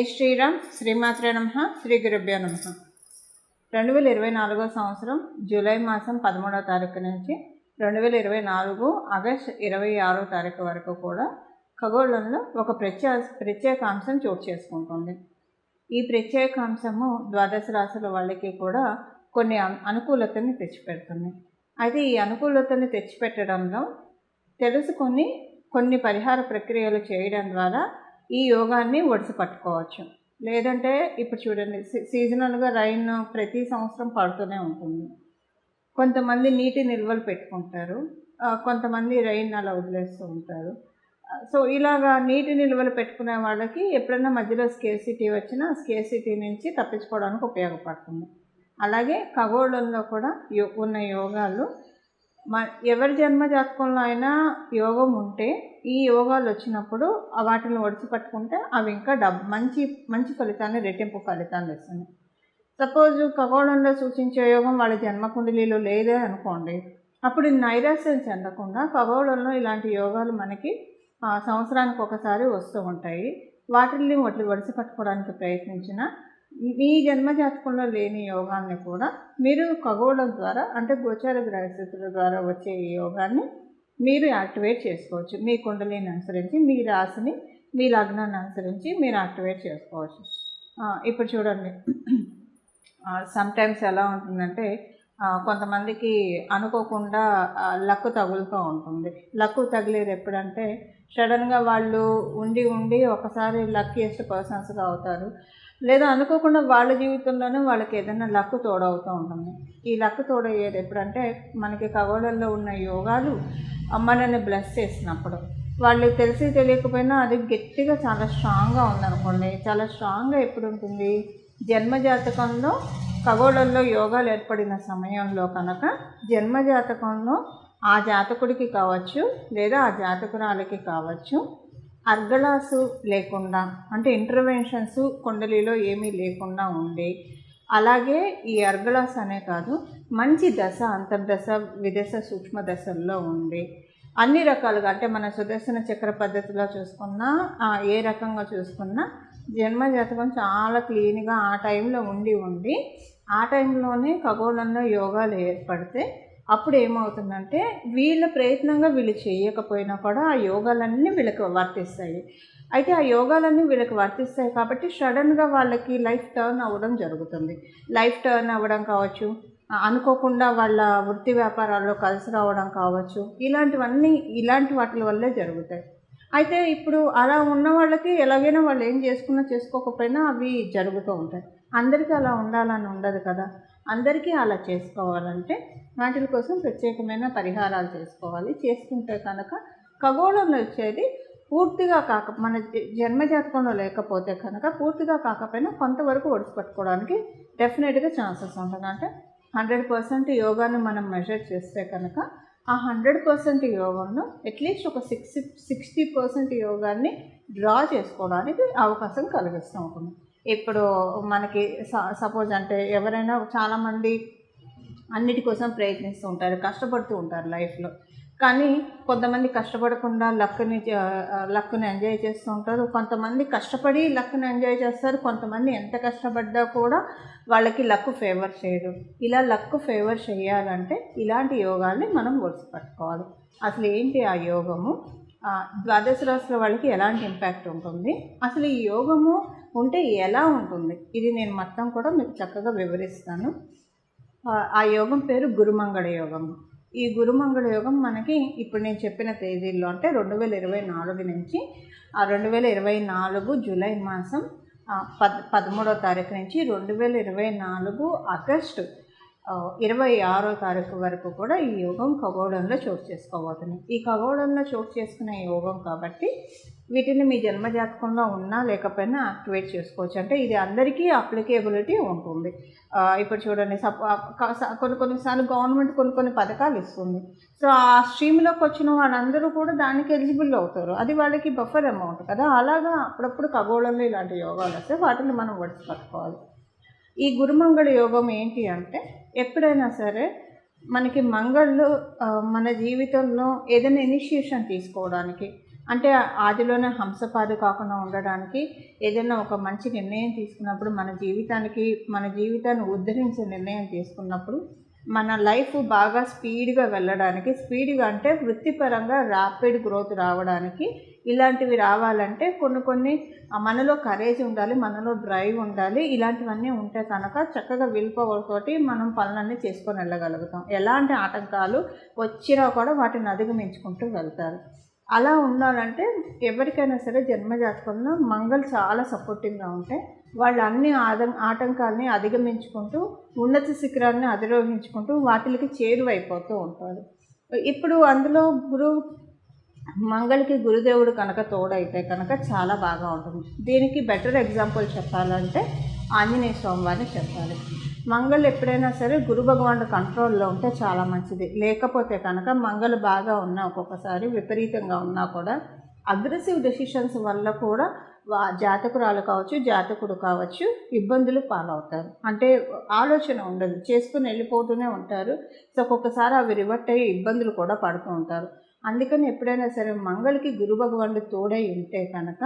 శ్రీరామ్, శ్రీమాత్రే నమః, శ్రీ గురుభ్యో నమః. 2024 సంవత్సరం జూలై మాసం 13వ తారీఖు నుంచి 2024 ఆగస్టు 26వ తారీఖు వరకు కూడా ఖగోళంలో ఒక ప్రత్యేకాంశం చోటు చేసుకుంటుంది. ఈ ప్రత్యేకాంశము ద్వాదశ రాశుల వాళ్ళకి కూడా కొన్ని అనుకూలతని తెచ్చిపెడుతుంది. అయితే ఈ అనుకూలతని తెచ్చిపెట్టడంలో తెలుసుకొని కొన్ని పరిహార ప్రక్రియలు చేయడం ద్వారా ఈ యోగాన్ని ఒడిసి పట్టుకోవచ్చు. లేదంటే ఇప్పుడు చూడండి, సీజనల్గా రైన్ ప్రతి సంవత్సరం పడుతూనే ఉంటుంది. కొంతమంది నీటి నిల్వలు పెట్టుకుంటారు, కొంతమంది రైన్ అలా వదిలేస్తూ ఉంటారు. సో ఇలాగా నీటి నిల్వలు పెట్టుకునే వాళ్ళకి ఎప్పుడైనా మధ్యలో స్కేర్సిటీ వచ్చినా స్కేర్సిటీ నుంచి తప్పించుకోవడానికి ఉపయోగపడుతుంది. అలాగే ఖగోళంలో కూడా ఉన్న యోగాలు ఎవరి జన్మ జాతకంలో అయినా యోగం ఉంటే ఈ యోగాలు వచ్చినప్పుడు వాటిని ఒడిసి పట్టుకుంటే అవి ఇంకా మంచి ఫలితాన్ని, రెట్టింపు ఫలితాన్ని ఇస్తుంది. సపోజ్ ఖగోళంలో సూచించే యోగం వాళ్ళ జన్మకుండలిలో లేదే అనుకోండి, అప్పుడు నైరాశ్యం చెందకుండా ఖగోళంలో ఇలాంటి యోగాలు మనకి సంవత్సరానికి ఒకసారి వస్తూ ఉంటాయి. వాటిని ఒడిసి పట్టుకోవడానికి ప్రయత్నించిన మీ జన్మజాతకంలో లేని యోగాన్ని కూడా మీరు ఖగోళం ద్వారా, అంటే గోచార గ్రహస్థితుల ద్వారా వచ్చే ఈ యోగాన్ని మీరు యాక్టివేట్ చేసుకోవచ్చు. మీ కుండలిని అనుసరించి, మీ రాశిని, మీ లగ్నాన్ని అనుసరించి మీరు యాక్టివేట్ చేసుకోవచ్చు. ఇప్పుడు చూడండి, సమ్టైమ్స్ ఎలా ఉంటుందంటే కొంతమందికి అనుకోకుండా లక్ తగులుతూ ఉంటుంది. లక్ తగిలేది ఎప్పుడంటే సడన్గా వాళ్ళు ఉండి ఒకసారి లక్కీయెస్ట్ పర్సన్స్గా అవుతారు. లేదా అనుకోకుండా వాళ్ళ జీవితంలోనే వాళ్ళకి ఏదైనా లక్ తోడవుతూ ఉంటుంది. ఈ లక్ తోడయ్యేది ఎప్పుడంటే మనకి ఖగోళంలో ఉన్న యోగాలు మనల్ని బ్లెస్ చేసినప్పుడు. వాళ్ళు తెలిసి తెలియకపోయినా అది గట్టిగా చాలా స్ట్రాంగ్గా ఉందనుకోండి. చాలా స్ట్రాంగ్గా ఎప్పుడు ఉంటుంది, జన్మజాతకంలో ఖగోళంలో యోగాలు ఏర్పడిన సమయంలో కనుక జన్మజాతకంలో ఆ జాతకుడికి కావచ్చు లేదా ఆ జాతకురాలకి కావచ్చు అర్గళాసు లేకుండా, అంటే ఇంటర్వెన్షన్స్ కుండలిలో ఏమీ లేకుండా ఉండి, అలాగే ఈ అర్గళాస్ అనే కాదు మంచి దశ, అంతర్దశ, విదశ, సూక్ష్మ దశల్లో ఉండి అన్ని రకాలుగా, అంటే మన సుదర్శన చక్ర పద్ధతిలో చూసుకున్నా ఏ రకంగా చూసుకున్నా జన్మజాతకం చాలా క్లీన్గా ఆ టైంలో ఉండి ఆ టైంలోనే ఖగోళంలో యోగాలు ఏర్పడితే అప్పుడు ఏమవుతుందంటే వీళ్ళ ప్రయత్నంగా వీళ్ళు చేయకపోయినా కూడా ఆ యోగాలన్నీ వీళ్ళకి వర్తిస్తాయి. అయితే ఆ యోగాలన్నీ వీళ్ళకి వర్తిస్తాయి కాబట్టి సడన్గా వాళ్ళకి లైఫ్ టర్న్ అవ్వడం జరుగుతుంది. లైఫ్ టర్న్ అవ్వడం కావచ్చు, అనుకోకుండా వాళ్ళ వృత్తి వ్యాపారాల్లో కలిసి రావడం కావచ్చు, ఇలాంటి వాటి వల్లే జరుగుతాయి. అయితే ఇప్పుడు అలా ఉన్న వాళ్ళకి ఎలాగైనా వాళ్ళు ఏం చేసుకోకపోయినా అవి జరుగుతూ ఉంటాయి. అందరికీ అలా ఉండాలని ఉండదు కదా. అందరికీ అలా చేసుకోవాలంటే వాటి కోసం ప్రత్యేకమైన పరిహారాలు చేసుకోవాలి. చేసుకుంటే కనుక ఖగోళంలో వచ్చేది పూర్తిగా మన జన్మజాతకంలో లేకపోతే కనుక పూర్తిగా కాకపోయినా కొంతవరకు ఒడిసి పట్టుకోవడానికి డెఫినెట్గా ఛాన్సెస్ ఉంటుంది. అంటే 100% యోగాన్ని మనం మెజర్ చేస్తే కనుక ఆ 100% యోగంలో అట్లీస్ట్ ఒక 60% యోగాన్ని డ్రా చేసుకోవడానికి అవకాశం కలిగిస్తూ ఉంటుంది. ఇప్పుడు మనకి సపోజ్ అంటే ఎవరైనా చాలామంది అన్నిటి కోసం ప్రయత్నిస్తూ ఉంటారు, కష్టపడుతూ ఉంటారు లైఫ్లో. కానీ కొంతమంది కష్టపడకుండా లక్ని ఎంజాయ్ చేస్తూ ఉంటారు. కొంతమంది కష్టపడి లక్ని ఎంజాయ్ చేస్తారు. కొంతమంది ఎంత కష్టపడ్డా కూడా వాళ్ళకి లక్ ఫేవర్ చేయదు. ఇలా లక్ ఫేవర్ చేయాలంటే ఇలాంటి యోగాల్ని మనం ఒడిసి పట్టుకోవాలి. అసలు ఏంటి ఆ యోగము, ద్వాదశ రాశుల వాళ్ళకి ఎలాంటి ఇంపాక్ట్ ఉంటుంది, అసలు ఈ యోగము ఉంటే ఎలా ఉంటుంది, ఇది నేను మొత్తం కూడా మీకు చక్కగా వివరిస్తాను. ఆ యోగం పేరు గురుమంగళ యోగం. ఈ గురుమంగళ యోగం మనకి ఇప్పుడు నేను చెప్పిన తేదీల్లో, అంటే 2024 నుంచి 2024 జూలై మాసం 13వ తారీఖు నుంచి 2024 ఆగస్టు 26వ తారీఖు వరకు కూడా ఈ యోగం ఖగోళంలో చోటు చేసుకోబోతుంది. ఈ ఖగోళంలో చోటు చేసుకునే యోగం కాబట్టి వీటిని మీ జన్మజాతకంలో ఉన్నా లేకపోయినా యాక్టివేట్ చేసుకోవచ్చు. అంటే ఇది అందరికీ అప్లికేబిలిటీ ఉంటుంది. ఇప్పుడు చూడండి, కొన్నిసార్లు గవర్నమెంట్ కొన్ని పథకాలు ఇస్తుంది. సో ఆ స్ట్రీమ్లోకి వచ్చిన వాళ్ళందరూ కూడా దానికి ఎలిజిబుల్ అవుతారు. అది వాళ్ళకి బఫర్ అమౌంట్ కదా. అలాగా అప్పుడప్పుడు ఖగోళంలో ఇలాంటి యోగాలు వస్తే వాటిని మనం ఒడిసి పట్టుకోవాలి. ఈ గురుమంగళ యోగం ఏంటి అంటే, ఎప్పుడైనా సరే మనకి మంగళ్ళు మన జీవితంలో ఏదైనా ఇనిషియేషన్ తీసుకోవడానికి, అంటే ఆదిలోనే హంసపాది కాకుండా ఉండడానికి ఏదైనా ఒక మంచి నిర్ణయం తీసుకున్నప్పుడు, మన జీవితాన్ని ఉద్ధరించే నిర్ణయం తీసుకున్నప్పుడు, మన లైఫ్ బాగా స్పీడ్గా వెళ్ళడానికి, స్పీడ్గా అంటే వృత్తిపరంగా ర్యాపిడ్ గ్రోత్ రావడానికి, ఇలాంటివి రావాలంటే కొన్ని మనలో కరేజ్ ఉండాలి, మనలో డ్రైవ్ ఉండాలి. ఇలాంటివన్నీ ఉంటే కనుక చక్కగా విల్ పవర్ తోటి మనం పనులన్నీ చేసుకొని వెళ్ళగలుగుతాం. ఎలాంటి ఆటంకాలు వచ్చినా కూడా వాటిని అధిగమించుకుంటూ వెళ్తారు. అలా ఉండాలంటే ఎవరికైనా సరే జన్మజాతకంలో మంగళ చాలా సపోర్టింగ్గా ఉంటే వాళ్ళు అన్ని ఆటంకాలని అధిగమించుకుంటూ ఉన్నత శిఖరాన్ని అధిరోహించుకుంటూ వాటికి చేరువైపోతూ ఉంటారు. ఇప్పుడు అందులో మంగళకి గురుదేవుడు కనుక తోడైతే కనుక చాలా బాగా ఉంటుంది. దీనికి బెటర్ ఎగ్జాంపుల్ చెప్పాలంటే ఆంజనేయ స్వామి వారిని చెప్పాలి. మంగళ ఎప్పుడైనా సరే గురు భగవానుడు కంట్రోల్లో ఉంటే చాలా మంచిది. లేకపోతే కనుక మంగళ బాగా ఉన్నా, ఒక్కొక్కసారి విపరీతంగా ఉన్నా కూడా అగ్రెసివ్ డెసిషన్స్ వల్ల కూడా జాతకురాలు కావచ్చు, జాతకుడు కావచ్చు ఇబ్బందులు పాలవుతారు. అంటే ఆలోచన ఉండదు, చేసుకుని వెళ్ళిపోతూనే ఉంటారు. సో ఒక్కొక్కసారి అవి రివర్ట్ అయ్యి ఇబ్బందులు కూడా పడుతూ ఉంటారు. అందుకని ఎప్పుడైనా సరే మంగళకి గురు భగవానుడు తోడై ఉంటే కనుక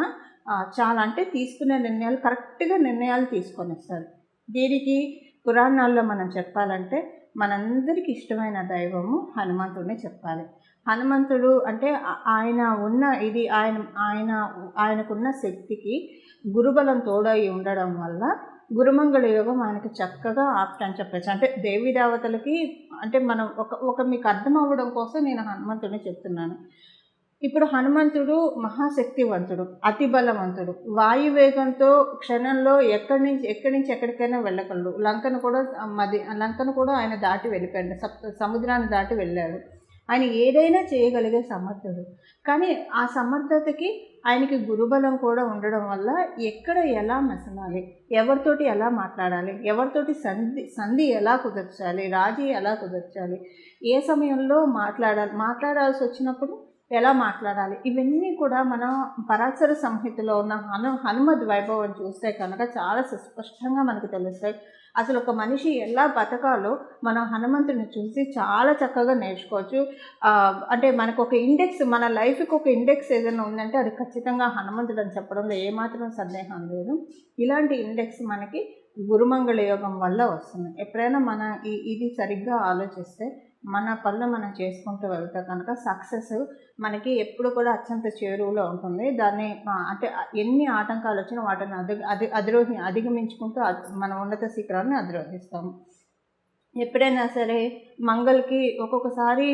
చాలా అంటే తీసుకునే నిర్ణయాలు కరెక్ట్గా నిర్ణయాలు తీసుకొని వస్తారు. దీనికి పురాణాల్లో మనం చెప్పాలంటే మనందరికి ఇష్టమైన దైవము హనుమంతుడిని చెప్పాలి. హనుమంతుడు అంటే ఆయనకున్న శక్తికి గురుబలం తోడై ఉండడం వల్ల గురుమంగళ యోగం ఆయనకి చక్కగా ఆప్ట్ అని చెప్పచ్చు. అంటే దేవీ దేవతలకి అంటే మనం ఒక మీకు అర్థం అవ్వడం కోసం నేను హనుమంతుడిని చెప్తున్నాను. ఇప్పుడు హనుమంతుడు మహాశక్తివంతుడు, అతి బలవంతుడు, వాయువేగంతో క్షణంలో ఎక్కడి నుంచి ఎక్కడికైనా వెళ్ళగలడు. లంకను కూడా ఆయన దాటి వెళ్ళిపోయాడు, సముద్రాన్ని దాటి వెళ్ళాడు. ఆయన ఏదైనా చేయగలిగే సమర్థుడు. కానీ ఆ సమర్థతకి ఆయనకి గురుబలం కూడా ఉండడం వల్ల ఎక్కడ ఎలా మెసలాలి, ఎవరితోటి ఎలా మాట్లాడాలి, ఎవరితోటి సంధి ఎలా కుదర్చాలి, రాజీ ఎలా కుదర్చాలి, ఏ సమయంలో మాట్లాడాల్సి వచ్చినప్పుడు ఎలా మాట్లాడాలి, ఇవన్నీ కూడా మనం పరాశర సంహితలో ఉన్న హనుమద్ వైభవం చూస్తే కనుక చాలా సుస్పష్టంగా మనకు తెలుస్తాయి. అసలు ఒక మనిషి ఎలా బతకాలో మనం హనుమంతుడిని చూసి చాలా చక్కగా నేర్చుకోవచ్చు. అంటే మనకు ఒక ఇండెక్స్, మన లైఫ్కి ఒక ఇండెక్స్ ఏదైనా ఉందంటే అది ఖచ్చితంగా హనుమంతుడు అని చెప్పడంలో ఏమాత్రం సందేహం లేదు. ఇలాంటి ఇండెక్స్ మనకి గురుమంగళ యోగం వల్ల వస్తుంది. ఎప్పుడైనా మన ఇది సరిగ్గా ఆలోచిస్తే మన పనులు మనం చేసుకుంటూ వెళ్తే కనుక సక్సెస్ మనకి ఎప్పుడు కూడా అత్యంత చేరువలో ఉంటుంది. దాన్ని అంటే ఎన్ని ఆటంకాలు వచ్చినా వాటిని అధిగమించుకుంటూ మన ఉన్నత శిఖరాన్ని అధిరోహిస్తాము. ఎప్పుడైనా సరే మంగళకి ఒక్కొక్కసారి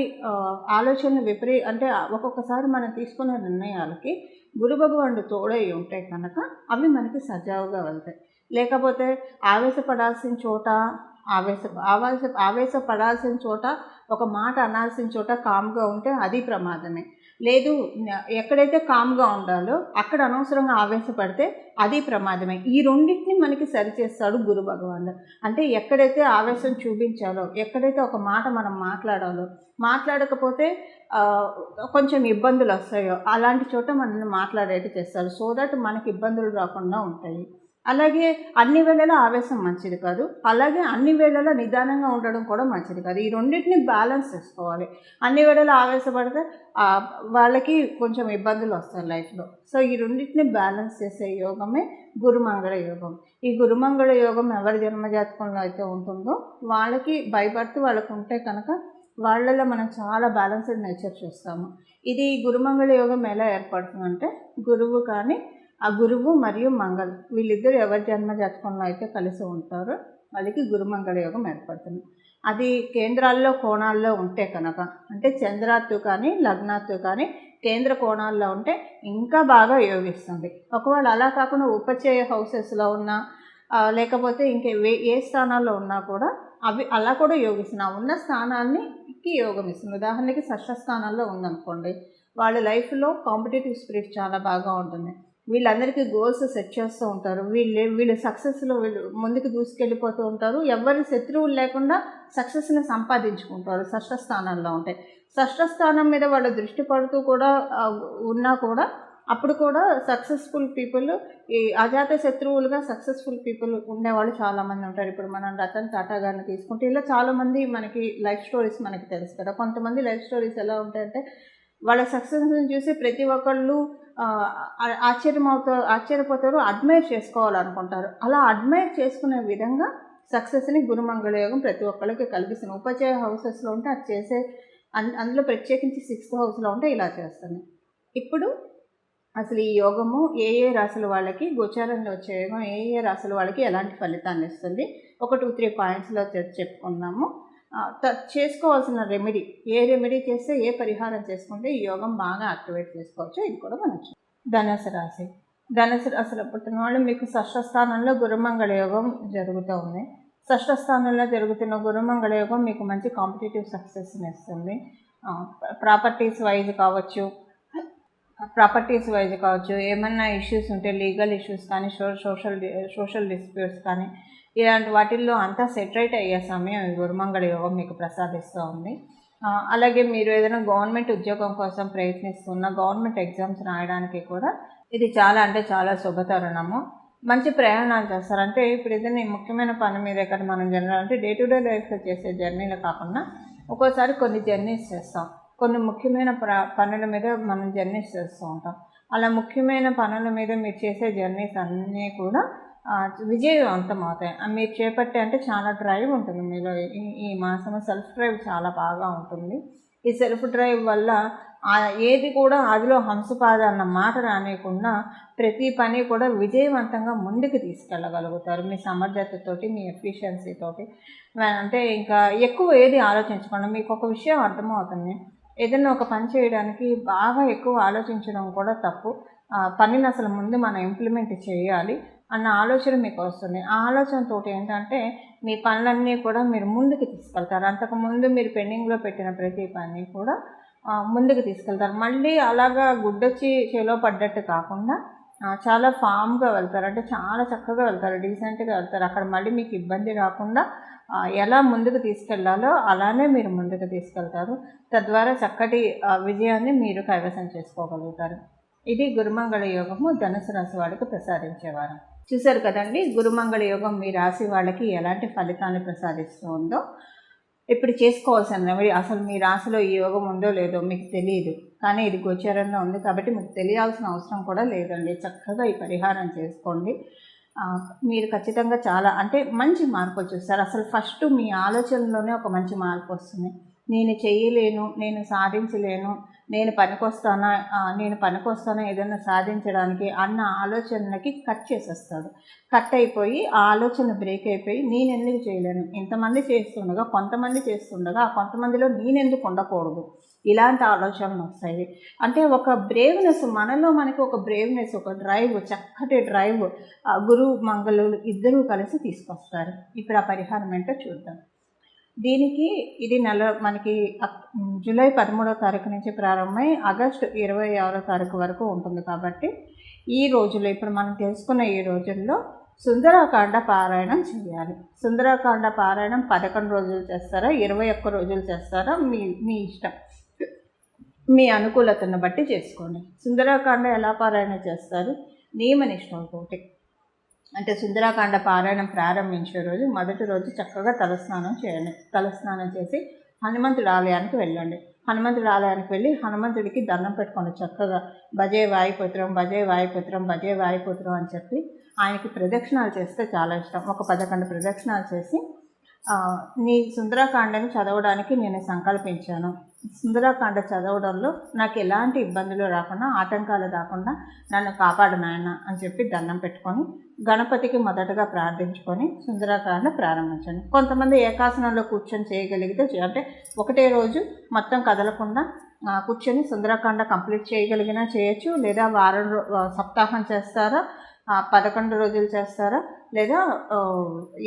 ఆలోచనలు అంటే ఒక్కొక్కసారి మనం తీసుకునే నిర్ణయాలకి గురు భగవానుడు తోడై ఉంటే కనుక అవి మనకి సజావుగా వెళ్తాయి. లేకపోతే ఆవేశపడాల్సిన చోట ఒక మాట అనాల్సిన చోట కామ్గా ఉంటే అది ప్రమాదమే. లేదు, ఎక్కడైతే కామ్గా ఉండాలో అక్కడ అనవసరంగా ఆవేశపడితే అది ప్రమాదమే. ఈ రెండింటిని మనకి సరిచేస్తాడు గురు భగవానుడు. అంటే ఎక్కడైతే ఆవేశం చూపించాలో, ఎక్కడైతే ఒక మాట మనం మాట్లాడకపోతే కొంచెం ఇబ్బందులు వస్తాయో అలాంటి చోట మనల్ని మాట్లాడేట్టు చేస్తారు. సో దట్ మనకి ఇబ్బందులు రాకుండా ఉంటాయి. అలాగే అన్ని వేళలా ఆవేశం మంచిది కాదు, అలాగే అన్ని వేళలా నిదానంగా ఉండడం కూడా మంచిది కాదు. ఈ రెండింటిని బ్యాలెన్స్ చేసుకోవాలి. అన్ని వేళలా ఆవేశపడితే వాళ్ళకి కొంచెం ఇబ్బందులు వస్తాయి లైఫ్లో. సో ఈ రెండింటిని బ్యాలెన్స్ చేసే యోగమే గురుమంగళ యోగం. ఈ గురుమంగళ యోగం ఎవరి జన్మజాతకంలో అయితే ఉంటుందో వాళ్ళకి బై బర్త్ వాళ్ళకు ఉంటే కనుక వాళ్ళలో మనం చాలా బ్యాలెన్స్డ్ నేచర్ చూస్తాము. ఇది గురుమంగళ యోగం ఎలా ఏర్పడుతుందంటే ఆ గురువు మరియు మంగళ వీళ్ళిద్దరు ఎవరి జన్మజాతకంలో అయితే కలిసి ఉంటారో వాళ్ళకి గురుమంగళ యోగం ఏర్పడుతుంది. అది కేంద్రాల్లో కోణాల్లో ఉంటే కనుక, అంటే చంద్రాత్తు కానీ లగ్నాత్తు కానీ కేంద్ర కోణాల్లో ఉంటే ఇంకా బాగా యోగిస్తుంది. ఒకవేళ అలా కాకుండా ఉపచయ హౌసెస్లో ఉన్నా లేకపోతే ఏ స్థానాల్లో ఉన్నా కూడా అవి అలా కూడా యోగిస్తుంది. ఉన్న స్థానానికి యోగం ఇస్తుంది. ఉదాహరణకి షష్ఠ స్థానాల్లో ఉందనుకోండి, వాళ్ళ లైఫ్లో కాంపిటేటివ్ స్పిరిట్ చాలా బాగా ఉంటుంది. వీళ్ళందరికీ గోల్స్ సెట్ చేస్తూ ఉంటారు. వీళ్ళు సక్సెస్లో ముందుకు దూసుకెళ్ళిపోతూ ఉంటారు. ఎవరి శత్రువులు లేకుండా సక్సెస్ని సంపాదించుకుంటారు. షష్ఠ స్థానంలో ఉంటాయి. షష్ఠ స్థానం మీద వాళ్ళ దృష్టి పడుతూ కూడా ఉన్నా కూడా అప్పుడు కూడా సక్సెస్ఫుల్ పీపుల్, ఈ అజాత శత్రువులుగా సక్సెస్ఫుల్ పీపుల్ ఉండేవాళ్ళు చాలామంది ఉంటారు. ఇప్పుడు మనం రతన్ టాటా గారిని తీసుకుంటే ఇలా చాలామంది మనకి లైఫ్ స్టోరీస్ మనకి తెలుసు కదా. కొంతమంది లైఫ్ స్టోరీస్ ఎలా ఉంటాయంటే వాళ్ళ సక్సెస్ని చూసి ప్రతి ఒక్కళ్ళు ఆశ్చర్యపోతారు, అడ్మైర్ చేసుకోవాలనుకుంటారు. అలా అడ్మైర్ చేసుకునే విధంగా సక్సెస్ని గురుమంగళ యోగం ప్రతి ఒక్కళ్ళకి కలిగిస్తుంది. ఉపచయ హౌసెస్లో ఉంటే అది చేసే అందులో ప్రత్యేకించి 6th హౌస్లో ఉంటే ఇలా చేస్తుంది. ఇప్పుడు అసలు ఈ యోగము ఏ రాశుల వాళ్ళకి, గోచారంలో వచ్చే యోగం ఏ రాశుల వాళ్ళకి ఎలాంటి ఫలితాన్ని ఇస్తుంది, ఒక 2-3 పాయింట్స్లో చెప్పుకుందాము. చేసుకోవాల్సిన రెమెడీ, ఏ రెమెడీ చేస్తే, ఏ పరిహారం చేసుకుంటే ఈ యోగం బాగా యాక్టివేట్ చేసుకోవచ్చు, ఇది కూడా మనం ధనుసు రాశి. ధనుసు రాశిలో పుట్టిన వాళ్ళు మీకు షష్ఠ స్థానంలో గురుమంగళ యోగం జరుగుతూ ఉంది. షష్ఠ స్థానంలో జరుగుతున్న గురుమంగళ యోగం మీకు మంచి కాంపిటేటివ్ సక్సెస్ని ఇస్తుంది. ప్రాపర్టీస్ వైజ్ కావచ్చు, ఏమన్నా ఇష్యూస్ ఉంటే లీగల్ ఇష్యూస్ కానీ, సోషల్ డిస్ప్యూట్స్ కానీ, ఇలాంటి వాటిల్లో అంతా సెటరైట్ అయ్యే సమయం ఈ గురుమంగళ యోగం మీకు ప్రసాదిస్తూ ఉంది. అలాగే మీరు ఏదైనా గవర్నమెంట్ ఉద్యోగం కోసం ప్రయత్నిస్తున్న, గవర్నమెంట్ ఎగ్జామ్స్ రాయడానికి కూడా ఇది చాలా శుభతరుణము. మంచి ప్రయాణాలు చేస్తారు. అంటే ఇప్పుడు ఏదైనా ముఖ్యమైన పని మీద ఎక్కడ మనం జనరల్ అంటే డే టు డే లైఫ్లో చేసే జర్నీలు కాకుండా ఒక్కోసారి కొన్ని జర్నీస్ చేస్తాం. కొన్ని ముఖ్యమైన పనుల మీద మనం జర్నీస్ చేస్తూ ఉంటాం. అలా ముఖ్యమైన పనుల మీద మీరు చేసే జర్నీస్ అన్నీ కూడా విజయవంతం అవుతాయి. మీరు చేపట్టే అంటే చాలా డ్రైవ్ ఉంటుంది మీలో. ఈ మాసం సెల్ఫ్ డ్రైవ్ చాలా బాగా ఉంటుంది. ఈ సెల్ఫ్ డ్రైవ్ వల్ల ఏది కూడా అదిలో హంసపాద అన్న మాట రానియకుండా ప్రతి పని కూడా విజయవంతంగా ముందుకు తీసుకెళ్ళగలుగుతారు మీ సమర్థతతోటి, మీ ఎఫిషియన్సీతోటి. అంటే ఇంకా ఎక్కువ ఏది ఆలోచించకుండా మీకు ఒక విషయం అర్థమవుతుంది. ఏదైనా ఒక పని చేయడానికి బాగా ఎక్కువ ఆలోచించడం కూడా తప్పు. పనిని అసలు ముందు మనం ఇంప్లిమెంట్ చేయాలి అన్న ఆలోచన మీకు వస్తుంది. ఆ ఆలోచనతో ఏంటంటే మీ పనులన్నీ కూడా మీరు ముందుకు తీసుకెళ్తారు. అంతకుముందు మీరు పెండింగ్లో పెట్టిన ప్రతి పని కూడా ముందుకు తీసుకెళ్తారు. మళ్ళీ అలాగా గుడ్డొచ్చి చేలో పడ్డట్టు కాకుండా చాలా ఫామ్గా వెళ్తారు. అంటే చాలా చక్కగా వెళ్తారు, డీసెంట్గా వెళ్తారు. అక్కడ మళ్ళీ మీకు ఇబ్బంది రాకుండా ఎలా ముందుకు తీసుకెళ్లాలో అలానే మీరు ముందుకు తీసుకెళ్తారు. తద్వారా చక్కటి విజయాన్ని మీరు కైవసం చేసుకోగలుగుతారు. ఇది గురుమంగళ యోగము ధనుసు రాశి వాళ్ళకి ప్రసాదించేవారు. చూశారు కదండి, గురుమంగళ యోగం మీ రాశి వాళ్ళకి ఎలాంటి ఫలితాన్ని ప్రసాదిస్తూ ఉందో. ఇప్పుడు చేసుకోవాల్సిన రెమెడీ, అసలు మీ రాశిలో ఈ యోగం ఉందో లేదో మీకు తెలియదు, కానీ ఇది గోచరంలో ఉంది కాబట్టి మీకు తెలియాల్సిన అవసరం కూడా లేదండి. చక్కగా ఈ పరిహారం చేసుకోండి. మీరు ఖచ్చితంగా చాలా అంటే మంచి మార్పు చూస్తారు. అసలు ఫస్ట్ మీ ఆలోచనలోనే ఒక మంచి మార్పు వస్తుంది. నేను చేయలేను, నేను సాధించలేను, నేను పనికొస్తానా ఏదైనా సాధించడానికి అన్న ఆలోచనలకి కట్ చేసేస్తాడు. కట్ అయిపోయి ఆ ఆలోచన బ్రేక్ అయిపోయి నేను ఎందుకు చేయలేను, ఇంతమంది చేస్తుండగా కొంతమంది చేస్తుండగా ఆ కొంతమందిలో నేనెందుకు ఉండకూడదు, ఇలాంటి ఆలోచనలు వస్తాయి. అంటే ఒక బ్రేవ్నెస్ మనలో, మనకి ఒక బ్రేవ్నెస్, ఒక డ్రైవ్, చక్కటి డ్రైవ్ గురువు మంగళులు ఇద్దరూ కలిసి తీసుకొస్తారు. ఇప్పుడు ఆ పరిహారం ఏంటో చూద్దాం. దీనికి ఇది మనకి జూలై 13వ తారీఖు నుంచి ప్రారంభమై ఆగస్టు 26వ తారీఖు వరకు ఉంటుంది. కాబట్టి ఈ రోజుల్లో ఇప్పుడు మనం తెలుసుకున్న ఈ రోజుల్లో సుందరకాండ పారాయణం చేయాలి. సుందరకాండ పారాయణం 11 రోజులు చేస్తారా, 21 రోజులు చేస్తారా, మీ ఇష్టం, మీ అనుకూలతను బట్టి చేసుకోండి. సుందరకాండ ఎలా పారాయణ చేస్తారు? నియమనిష్టంతోటి. అంటే సుందరకాండ పారాయణం ప్రారంభించే రోజు మొదటి రోజు చక్కగా తలస్నానం చేయండి. తలస్నానం చేసి హనుమంతుడి ఆలయానికి వెళ్ళండి. హనుమంతుడి ఆలయానికి వెళ్ళి హనుమంతుడికి దండం పెట్టుకోండి. చక్కగా భజే వాయుపుత్రం, భజే వాయుపుత్రం, భజే వాయుపుత్రం అని చెప్పి ఆయనకి ప్రదక్షిణాలు చేస్తే చాలా ఇష్టం. ఒక 11 ప్రదక్షిణాలు చేసి నీ సుందరకాండని చదవడానికి నేను సంకల్పించాను. సుందరకాండ చదవడంలో నాకు ఎలాంటి ఇబ్బందులు రాకుండా, ఆటంకాలు రాకుండా నన్ను కాపాడు నాయన అని చెప్పి దండం పెట్టుకొని గణపతికి మొదటగా ప్రార్థించుకొని సుందరకాండ ప్రారంభించండి. కొంతమంది ఏకాసనంలో కూర్చొని చేయగలిగితే, అంటే ఒకటే రోజు మొత్తం కదలకుండా కూర్చొని సుందరకాండ కంప్లీట్ చేయగలిగినా చేయొచ్చు. లేదా సప్తాహం చేస్తారా, 11 రోజులు చేస్తారా, లేదా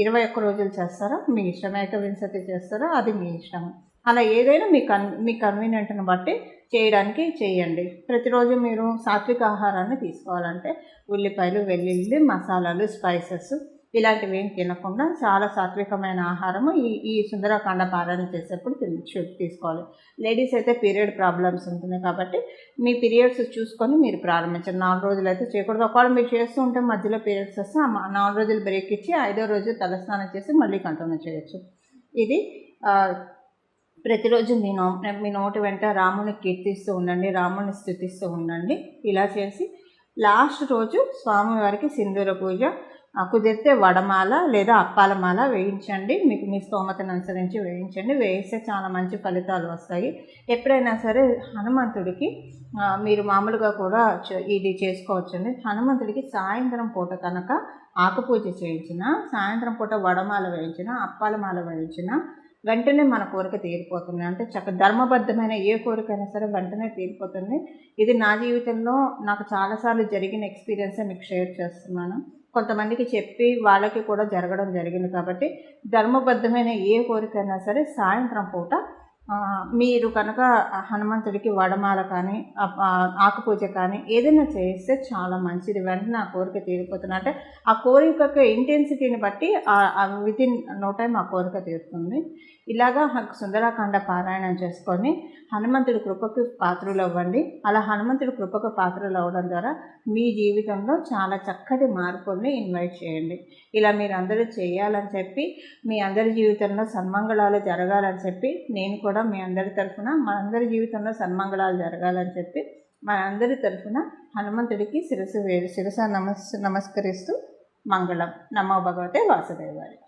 21 రోజులు చేస్తారా, మీ ఇష్టం. ఏకవింశతి చేస్తారా, అది మీ ఇష్టం. అలా ఏదైనా మీ కన్వీనియంట్ని బట్టి చేయడానికి చేయండి. ప్రతిరోజు మీరు సాత్విక ఆహారాన్ని తీసుకోవాలంటే ఉల్లిపాయలు, వెల్లుల్లి, మసాలాలు, స్పైసెస్ ఇలాంటివి ఏం తినకుండా చాలా సాత్వికమైన ఆహారము ఈ సుందరకాండ పారాయణ చేసేప్పుడు తీసుకోవాలి. లేడీస్ అయితే పీరియడ్ ప్రాబ్లమ్స్ ఉంటుంది కాబట్టి మీ పీరియడ్స్ చూసుకొని మీరు ప్రారంభించండి. 4 రోజులు అయితే చేయకూడదు. ఒకవేళ మీరు చేస్తూ ఉంటే మధ్యలో పీరియడ్స్ వస్తే 4 రోజులు బ్రేక్ ఇచ్చి 5వ రోజు తలస్నానం చేసి మళ్ళీ కంటిన్యూ చేయొచ్చు. ఇది ప్రతిరోజు మీ నోటి వెంట రాముని కీర్తిస్తూ ఉండండి, రాముని స్తుతిస్తూ ఉండండి. ఇలా చేసి లాస్ట్ రోజు స్వామివారికి సింధూర పూజ, కుదిరితే వడమాల లేదా అప్పాల మాల వేయించండి. మీకు మీ స్తోమతను అనుసరించి వేయించండి. వేయిస్తే చాలా మంచి ఫలితాలు వస్తాయి. ఎప్పుడైనా సరే హనుమంతుడికి మీరు మామూలుగా కూడా ఇది చేసుకోవచ్చండి. హనుమంతుడికి సాయంత్రం పూట కనుక ఆకుపూజ చేయించిన, సాయంత్రం పూట వడమాల వేయించిన, అప్పాల మాల వేయించిన వెంటనే మన కోరిక తీరిపోతుంది. అంటే ధర్మబద్ధమైన ఏ కోరికైనా సరే వెంటనే తీరిపోతుంది. ఇది నా జీవితంలో నాకు చాలాసార్లు జరిగిన ఎక్స్పీరియన్సే మీకు షేర్ చేస్తున్నాను. కొంతమందికి చెప్పి వాళ్ళకి కూడా జరగడం జరిగింది. కాబట్టి ధర్మబద్ధమైన ఏ కోరికైనా సరే సాయంత్రం పూట మీరు కనుక హనుమంతుడికి వడమాల కానీ ఆకుపూజ కానీ ఏదైనా చేస్తే చాలా మంచిది. వెంటనే ఆ కోరిక తీరిపోతుంది. అంటే ఆ కోరిక ఇంటెన్సిటీని బట్టి వితిన్ నో టైం ఆ కోరిక తీరుతుంది. ఇలాగా సుందరాకాండ పారాయణం చేసుకొని హనుమంతుడి కృపకు పాత్రలు అవ్వండి. అలా హనుమంతుడి కృపకు పాత్రలు అవ్వడం ద్వారా మీ జీవితంలో చాలా చక్కటి మార్పుల్ని ఇన్వైట్ చేయండి. ఇలా మీరు అందరూ చేయాలని చెప్పి, మీ అందరి జీవితంలో సన్మంగళాలు జరగాలని చెప్పి, నేను కూడా మీ అందరి తరఫున మనందరి జీవితంలో సన్మంగళాలు జరగాలని చెప్పి మనందరి తరఫున హనుమంతుడికి శిరస నమస్కరిస్తూ మంగళం. నమో భగవతే వాసుదేవాయ.